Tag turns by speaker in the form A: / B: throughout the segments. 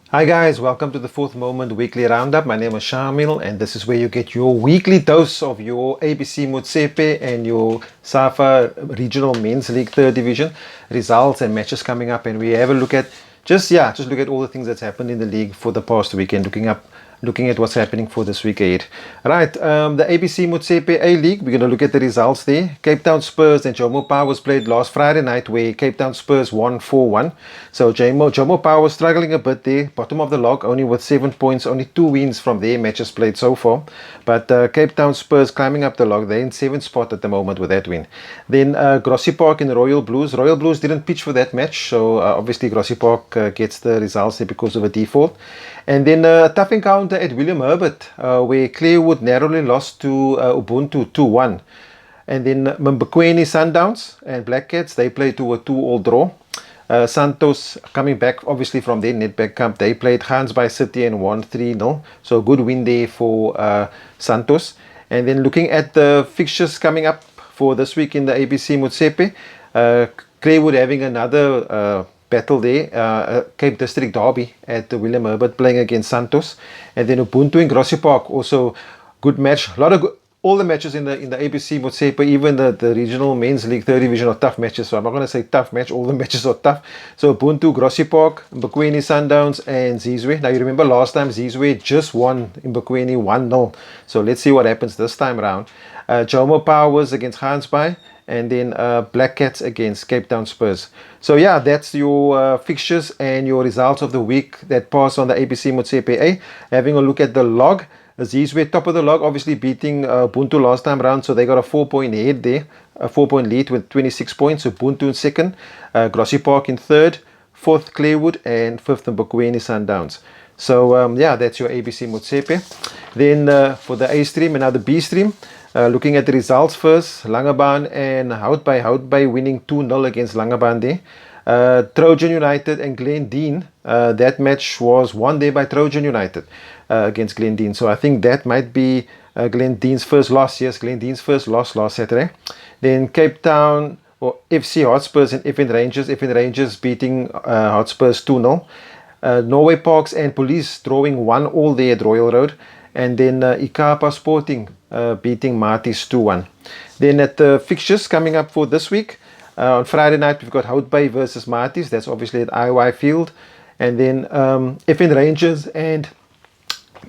A: Hi guys, welcome to the Fourth Moment Weekly Roundup. My name is Shamil and this is where you get your weekly dose of your ABC Motsepe and your SAFA Regional Men's League 3rd Division results and matches coming up, and we have a look at just look at all the things that's happened in the league for the past weekend, looking at what's happening for this week ahead. Right, the ABC Motsepe A League, we're going to look at the results there. Cape Town Spurs and Jomo Power was played last Friday night, where Cape Town Spurs won 4-1. So Jomo Power was struggling a bit there, bottom of the log, only with 7 points, only 2 wins from their matches played so far. But Cape Town Spurs climbing up the log, they're in 7th spot at the moment with that win. Then Grassy Park and Royal Blues. Royal Blues didn't pitch for that match, so obviously Grassy Park gets the results there because of a default. And then a tough encounter at William Herbert, where Clearwood narrowly lost to Ubuntu 2-1. And then Mbekweni Sundowns and Black Cats, they played to a 2-all draw. Santos coming back obviously from their Nedbank Cup, they played Gansbaai City and won 3-0. So good win there for Santos. And then looking at the fixtures coming up for this week in the ABC Motsepe, Clearwood having another battle there, Cape District Derby at the William Herbert playing against Santos. And then Ubuntu in Grassy Park, also good match. A lot of good, all the matches in the ABC Motsepe, even the regional men's league 3rd division, are tough matches. So I'm not going to say tough match, all the matches are tough. So Ubuntu, Grassy Park, Mbekweni Sundowns and Zizwe. Now you remember last time Zizwe just won in Mbekweni 1-0. So let's see what happens this time around. Jomo Powers against Gansbaai. And then Black Cats against Cape Town Spurs. So yeah, that's your fixtures and your results of the week that pass on the ABC Motsepe A. Having a look at the log, Zizwe top of the log, obviously beating Ubuntu last time round, so they got a 4-point head there, a 4-point lead with 26 points. Ubuntu in second, Grassy Park in third, fourth Clearwood, and fifth Mbekweni Sundowns. So yeah, that's your ABC Motsepe. Then for the A stream and now the B stream, looking at the results first, Langebaan and Houtbay winning 2-0 against Langebaan there. Trojan United and Glendine, that match was won there by Trojan United against Glendine. So I think that might be Glendine's first loss. Yes, Glendine's first loss last Saturday. Then Cape Town or FC Hotspurs and FN Rangers. FN Rangers beating Hotspurs 2-0. Norway Parks and Police drawing 1-all there at Royal Road. And then Ikapa Sporting beating Marties 2-1. Then at the fixtures coming up for this week, on Friday night we've got Houtbay versus Marties. That's obviously at IY Field. And then FN Rangers and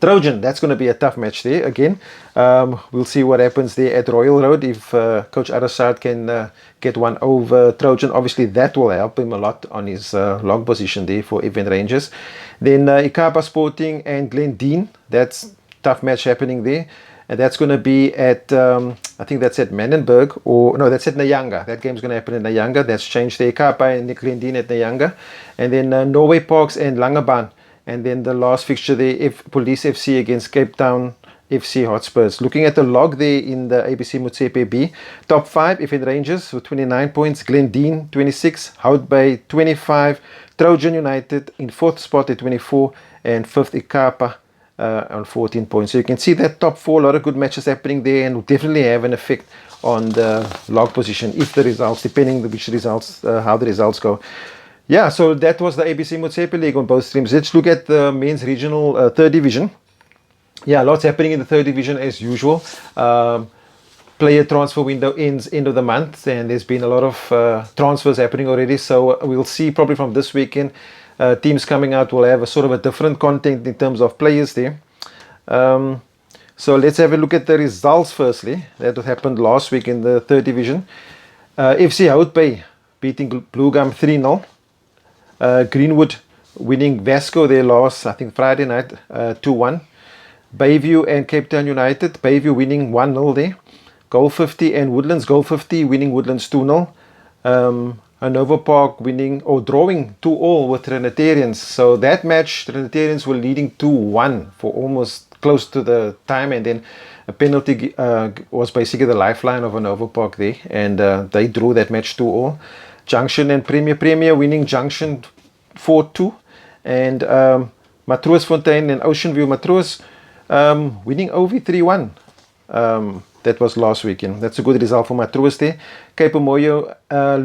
A: Trojan. That's going to be a tough match there again. We'll see what happens there at Royal Road if Coach Arasad can get one over Trojan. Obviously that will help him a lot on his log position there for FN Rangers. Then Ikapa Sporting and Glendine. That's tough match happening there, and that's going to be at I think that's at Manenberg, or no, that's at Nyanga. That game's going to happen in Nyanga. That's changed there. Ikapa and Glendine at Nyanga. And then Norway Parks and Langebaan. And then the last fixture there, Police FC against Cape Town FC Hotspurs. Looking at the log there in the ABC Motsepe B, top 5 FN Rangers with 29 points, Glendine 26, Houtbay 25, Trojan United in 4th spot at 24, and 5th Ikapa on 14 points. So you can see that top 4, a lot of good matches happening there, and will definitely have an effect on the log position if the results, depending on which results, how the results go. Yeah, so that was the ABC Motsepe League on both streams. Let's look at the men's regional 3rd division. Yeah, lots happening in the 3rd division as usual. Player transfer window ends end of the month, and there's been a lot of transfers happening already. So we'll see probably from this weekend, teams coming out will have a sort of a different content in terms of players there. So let's have a look at the results firstly. That happened last week in the 3rd division. FC Houtbay beating Blue Gum 3-0. Greenwood winning Vasco their loss, I think Friday night, 2-1. Bayview and Cape Town United, Bayview winning 1-0 there. Goal 50 and Woodlands, Goal 50 winning Woodlands 2-0. Hanover Park winning or drawing 2-all with Trinitarians. So that match, Trinitarians were leading 2-1 for almost close to the time, and then a penalty was basically the lifeline of Hanover Park there, and they drew that match 2-all. Junction and Premier winning Junction 4-2, and Matroosfontein and Ocean View Matroos winning OV 3-1. That was last weekend. That's a good result for Matroos there. Cape Moyo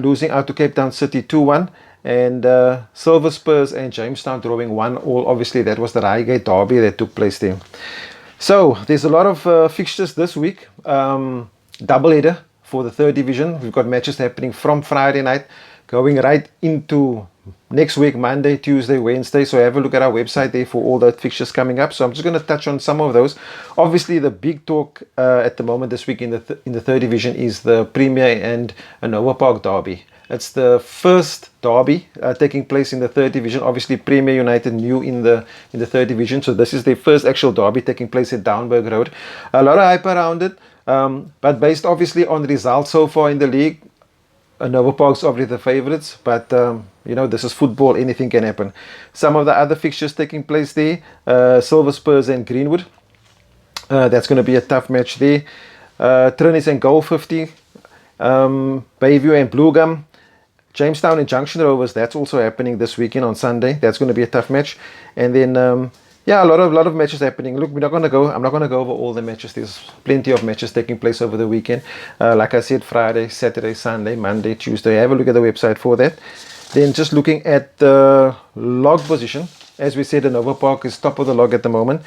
A: losing out to Cape Town City 2-1, and Silver Spurs and Jamestown drawing 1-1. Obviously, that was the Reigate derby that took place there. So there's a lot of fixtures this week. Doubleheader for the third division. We've got matches happening from Friday night going right into next week, Monday, Tuesday, Wednesday. So have a look at our website there for all the fixtures coming up. So I'm just going to touch on some of those. Obviously, the big talk at the moment this week in the third division is the Premier and Nova Park derby. It's the first derby taking place in the third division. Obviously, Premier United new in the third division, so this is their first actual derby taking place at Downburg Road. A lot of hype around it, but based obviously on results so far in the league, Nova Park's obviously the favourites, but you know, this is football, anything can happen. Some of the other fixtures taking place there, Silver Spurs and Greenwood. That's going to be a tough match there. Trinis and Goal 50, Bayview and Blue Gum. Jamestown and Junction Rovers, that's also happening this weekend on Sunday. That's going to be a tough match. And then yeah, a lot of matches happening. Look, I'm not going to go over all the matches. There's plenty of matches taking place over the weekend. Like I said, Friday, Saturday, Sunday, Monday, Tuesday. Have a look at the website for that. Then just looking at the log position, as we said, the Nova Park is top of the log at the moment.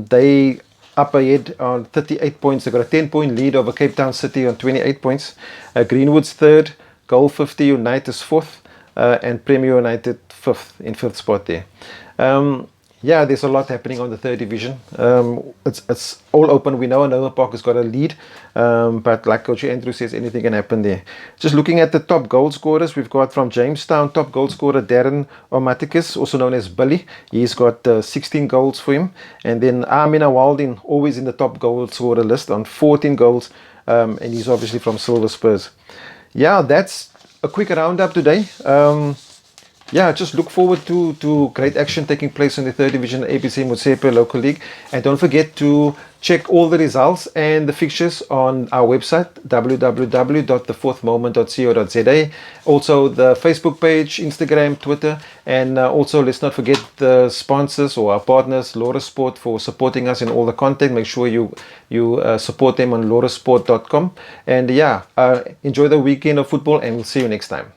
A: They up ahead on 38 points. They've got a 10-point lead over Cape Town City on 28 points. Greenwood's third, Goal 50 United's fourth, and Premier United fifth, in fifth spot there. Yeah, there's a lot happening on the third division. It's all open. We know Nova Park has got a lead, but like Coach Andrew says, anything can happen there. Just looking at the top goal scorers, we've got from Jamestown, top goal scorer Darren Omaticus, also known as Billy. He's got 16 goals for him. And then Amina Waldin, always in the top goal scorer list on 14 goals, and he's obviously from Silver Spurs. Yeah, that's a quick roundup today. Yeah, just look forward to great action taking place in the third division ABC Motsepe local league, and don't forget to check all the results and the fixtures on our website www.thefourthmoment.co.za. Also the Facebook page, Instagram, Twitter, and also let's not forget the sponsors or our partners, Laura Sport, for supporting us in all the content. Make sure you support them on laurasport.com. And yeah, enjoy the weekend of football, and we'll see you next time.